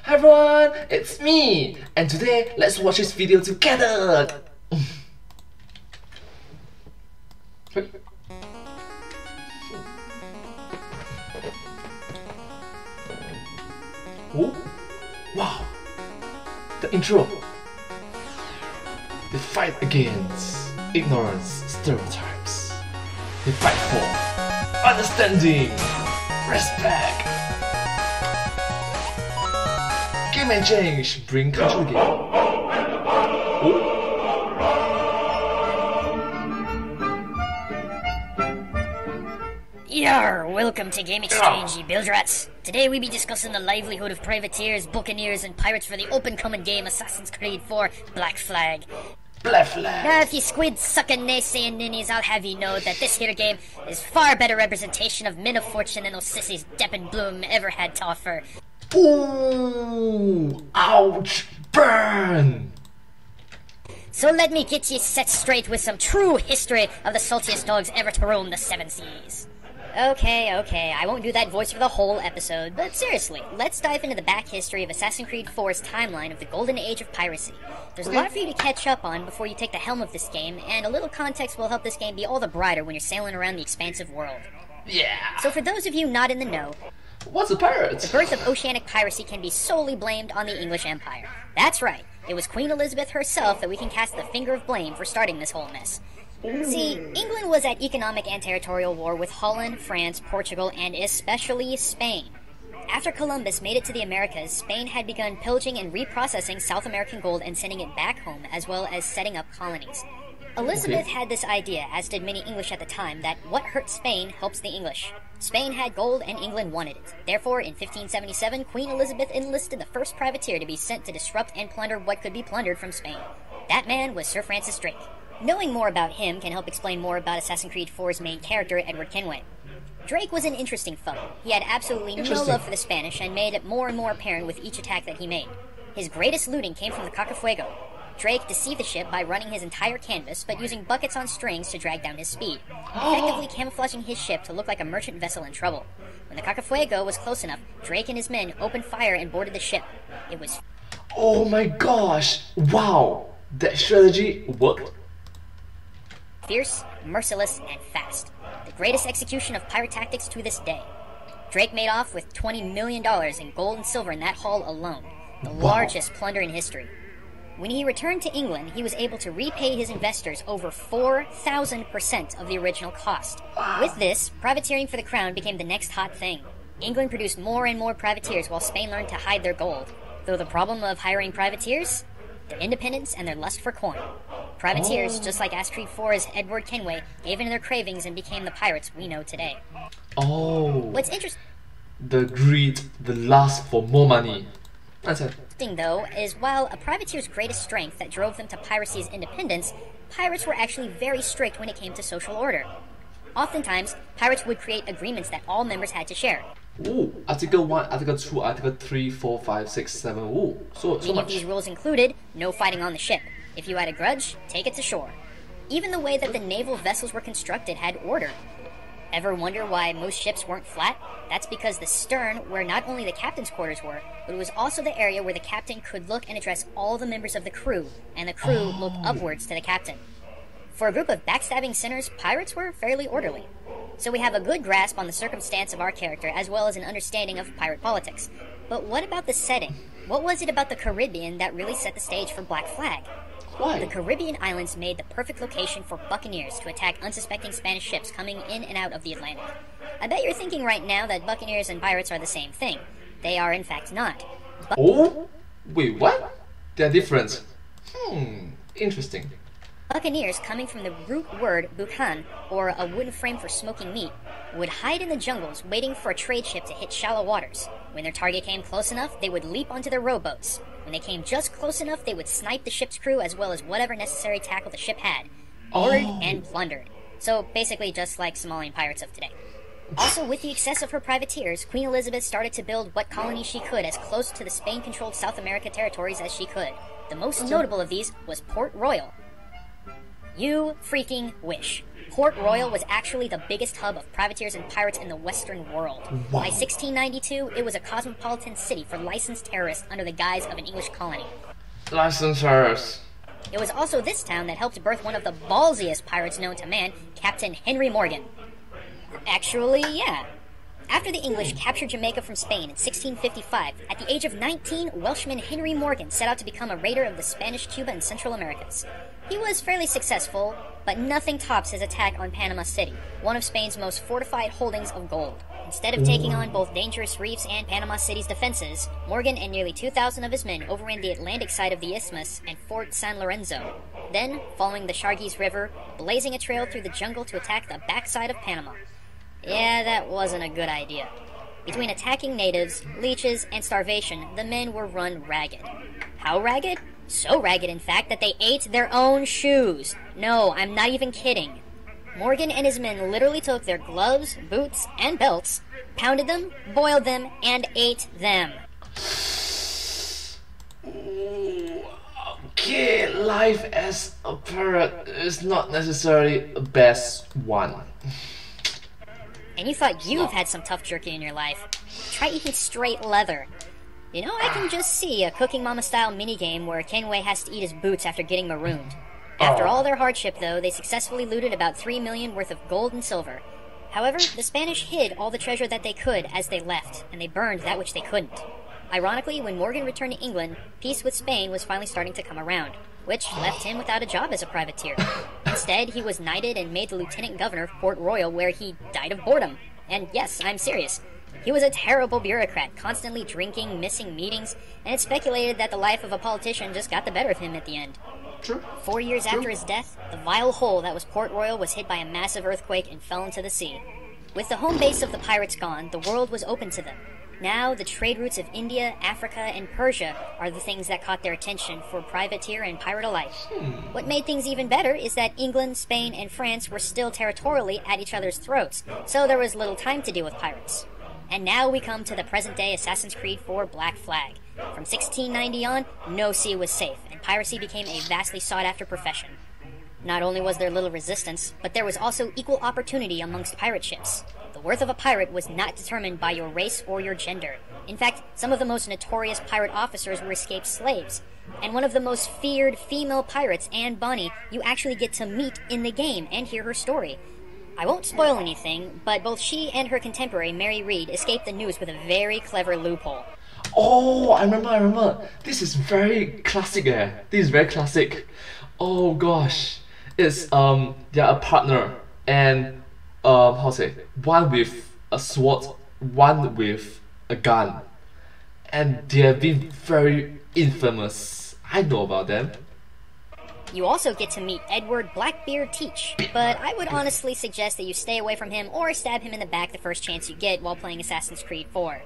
Hi everyone, it's me! And today, let's watch this video together! Oh, wow! The intro! They fight against ignorance, stereotypes. They fight for understanding, respect. Game and change, bring culture game. Oh. Yarr, welcome to Game Exchange, ye bilge rats. Today we be discussing the livelihood of privateers, buccaneers and pirates for the up-and-coming game Assassin's Creed 4 Black Flag. Black Flag. Now if you squid sucking naysaying ninnies, I'll have you know that this here game is far better representation of men of fortune than those sissies Depp and Bloom ever had to offer. Ooh, ouch, burn. So let me get you set straight with some true history of the saltiest dogs ever to roam the seven seas. Okay, I won't do that voice for the whole episode, but seriously, let's dive into the back history of Assassin's Creed 4's timeline of the golden age of piracy. There's a lot for you to catch up on before you take the helm of this game, and a little context will help this game be all the brighter when you're sailing around the expansive world. Yeah. So for those of you not in the know, what's a pirate? The birth of oceanic piracy can be solely blamed on the English Empire. That's right, it was Queen Elizabeth herself that we can cast the finger of blame for starting this whole mess. See, England was at economic and territorial war with Holland, France, Portugal, and especially Spain. After Columbus made it to the Americas, Spain had begun pillaging and reprocessing South American gold and sending it back home, as well as setting up colonies. Elizabeth had this idea, as did many English at the time, that what hurts Spain helps the English. Spain had gold and England wanted it. Therefore, in 1577, Queen Elizabeth enlisted the first privateer to be sent to disrupt and plunder what could be plundered from Spain. That man was Sir Francis Drake. Knowing more about him can help explain more about Assassin's Creed 4's main character, Edward Kenway. Drake was an interesting foe. He had absolutely no love for the Spanish and made it more and more apparent with each attack that he made. His greatest looting came from the Cacafuego. Drake deceived the ship by running his entire canvas, but using buckets on strings to drag down his speed, effectively camouflaging his ship to look like a merchant vessel in trouble. When the Cacafuego was close enough, Drake and his men opened fire and boarded the ship. It was... Oh my gosh! Wow! That strategy worked? Fierce, merciless, and fast. The greatest execution of pirate tactics to this day. Drake made off with $20 million in gold and silver in that haul alone, the largest plunder in history. When he returned to England, he was able to repay his investors over 4,000% of the original cost. With this, privateering for the crown became the next hot thing. England produced more and more privateers while Spain learned to hide their gold. Though the problem of hiring privateers? Their independence and their lust for coin. Privateers, just like Assassin's Creed 4's Edward Kenway, gave in to their cravings and became the pirates we know today. Oh. What's interesting, the greed, the lust for more money. That's it. Though, is while a privateer's greatest strength that drove them to piracy's independence, pirates were actually very strict when it came to social order. Oftentimes, pirates would create agreements that all members had to share. Ooh, Article 1, Article 2, Article 3, 4, 5, 6, 7, ooh, so Many much. of these rules included no fighting on the ship. If you had a grudge, take it to shore. Even the way that the naval vessels were constructed had order. Ever wonder why most ships weren't flat? That's because the stern, where not only the captain's quarters were, but it was also the area where the captain could look and address all the members of the crew, and the crew looked upwards to the captain. For a group of backstabbing sinners, pirates were fairly orderly. So we have a good grasp on the circumstance of our character, as well as an understanding of pirate politics. But what about the setting? What was it about the Caribbean that really set the stage for Black Flag? Why? The Caribbean islands made the perfect location for buccaneers to attack unsuspecting Spanish ships coming in and out of the Atlantic. I bet you're thinking right now that buccaneers and pirates are the same thing. They are in fact not. Oh? Wait, what? They're different. Interesting. Buccaneers, coming from the root word bucan, or a wooden frame for smoking meat, would hide in the jungles waiting for a trade ship to hit shallow waters. When their target came close enough, they would leap onto their rowboats. When they came just close enough, they would snipe the ship's crew as well as whatever necessary tackle the ship had. Boarded and plundered. So basically just like Somalian pirates of today. Also, with the excess of her privateers, Queen Elizabeth started to build what colonies she could as close to the Spain-controlled South America territories as she could. The most notable of these was Port Royal. You freaking wish. Port Royal was actually the biggest hub of privateers and pirates in the Western world. Wow. By 1692, it was a cosmopolitan city for licensed terrorists under the guise of an English colony. Licensors. It was also this town that helped birth one of the ballsiest pirates known to man, Captain Henry Morgan. Actually, yeah. After the English captured Jamaica from Spain in 1655, at the age of 19, Welshman Henry Morgan set out to become a raider of the Spanish Cuba and Central Americas. He was fairly successful, but nothing tops his attack on Panama City, one of Spain's most fortified holdings of gold. Instead of taking on both dangerous reefs and Panama City's defenses, Morgan and nearly 2,000 of his men overran the Atlantic side of the isthmus and Fort San Lorenzo. Then, following the Shargues River, blazing a trail through the jungle to attack the backside of Panama. Yeah, that wasn't a good idea. Between attacking natives, leeches, and starvation, the men were run ragged. How ragged? So ragged, in fact, that they ate their own shoes. No, I'm not even kidding. Morgan and his men literally took their gloves, boots, and belts, pounded them, boiled them, and ate them. Okay, life as a pirate is not necessarily the best one. And you thought you've had some tough jerky in your life. Try eating straight leather. You know, I can just see a Cooking Mama style minigame where Kenway has to eat his boots after getting marooned. After all their hardship, though, they successfully looted about 3 million worth of gold and silver. However, the Spanish hid all the treasure that they could as they left, and they burned that which they couldn't. Ironically, when Morgan returned to England, peace with Spain was finally starting to come around, which left him without a job as a privateer. Instead, he was knighted and made the lieutenant governor of Port Royal, where he died of boredom. And yes, I'm serious. He was a terrible bureaucrat, constantly drinking, missing meetings, and it's speculated that the life of a politician just got the better of him at the end. True. 4 years after his death, the vile hole that was Port Royal was hit by a massive earthquake and fell into the sea. With the home base of the pirates gone, the world was open to them. Now, the trade routes of India, Africa, and Persia are the things that caught their attention for privateer and pirate alike. What made things even better is that England, Spain, and France were still territorially at each other's throats, so there was little time to deal with pirates. And now we come to the present-day Assassin's Creed 4 Black Flag. From 1690 on, no sea was safe, and piracy became a vastly sought-after profession. Not only was there little resistance, but there was also equal opportunity amongst pirate ships. The worth of a pirate was not determined by your race or your gender. In fact, some of the most notorious pirate officers were escaped slaves. And one of the most feared female pirates, Anne Bonny, you actually get to meet in the game and hear her story. I won't spoil anything, but both she and her contemporary, Mary Read, escaped the news with a very clever loophole. Oh, I remember. This is very classic, This is very classic. Oh gosh. It's, they're a partner, and, how to say, one with a sword, one with a gun. And they have been very infamous. I know about them. You also get to meet Edward Blackbeard Teach, but I would honestly suggest that you stay away from him or stab him in the back the first chance you get while playing Assassin's Creed 4.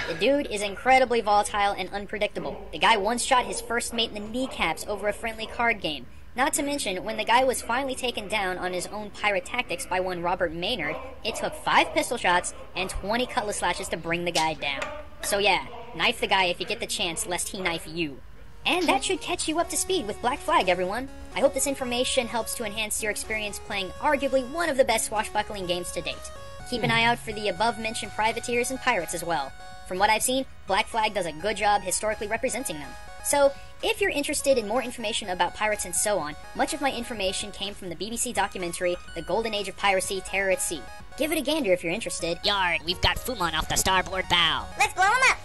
The dude is incredibly volatile and unpredictable. The guy once shot his first mate in the kneecaps over a friendly card game. Not to mention, when the guy was finally taken down on his own pirate tactics by one Robert Maynard, it took 5 pistol shots and 20 cutlass slashes to bring the guy down. So yeah, knife the guy if you get the chance, lest he knife you. And that should catch you up to speed with Black Flag, everyone. I hope this information helps to enhance your experience playing arguably one of the best swashbuckling games to date. Keep an eye out for the above-mentioned privateers and pirates as well. From what I've seen, Black Flag does a good job historically representing them. So, if you're interested in more information about pirates and so on, much of my information came from the BBC documentary, The Golden Age of Piracy, Terror at Sea. Give it a gander if you're interested. Yard, we've got Fumon off the starboard bow. Let's blow him up!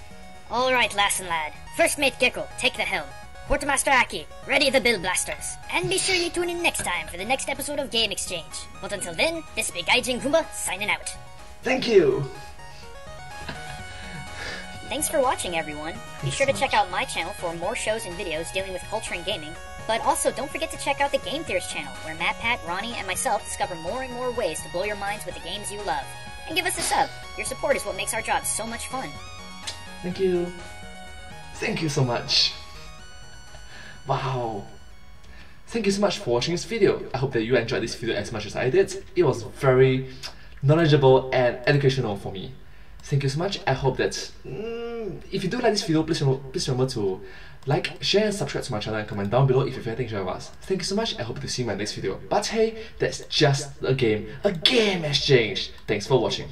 Alright, lass and lad. First mate Gecko, take the helm. Quartermaster Aki, ready the bill blasters. And be sure you tune in next time for the next episode of Game Exchange. But until then, this be Gaijin Goomba signing out. Thank you. Thanks for watching, everyone. Be sure to check out my channel for more shows and videos dealing with culture and gaming. But also, don't forget to check out the Game Theorists channel, where Matt, Pat, Ronnie, and myself discover more and more ways to blow your minds with the games you love. And give us a sub. Your support is what makes our job so much fun. Thank you. Thank you so much. Wow. Thank you so much for watching this video. I hope that you enjoyed this video as much as I did. It was very knowledgeable and educational for me. Thank you so much. I hope that if you do like this video, please remember to like, share, and subscribe to my channel and comment down below if you have anything to share with us. Thank you so much. I hope to see you in my next video. But hey, that's just a game exchange. Thanks for watching.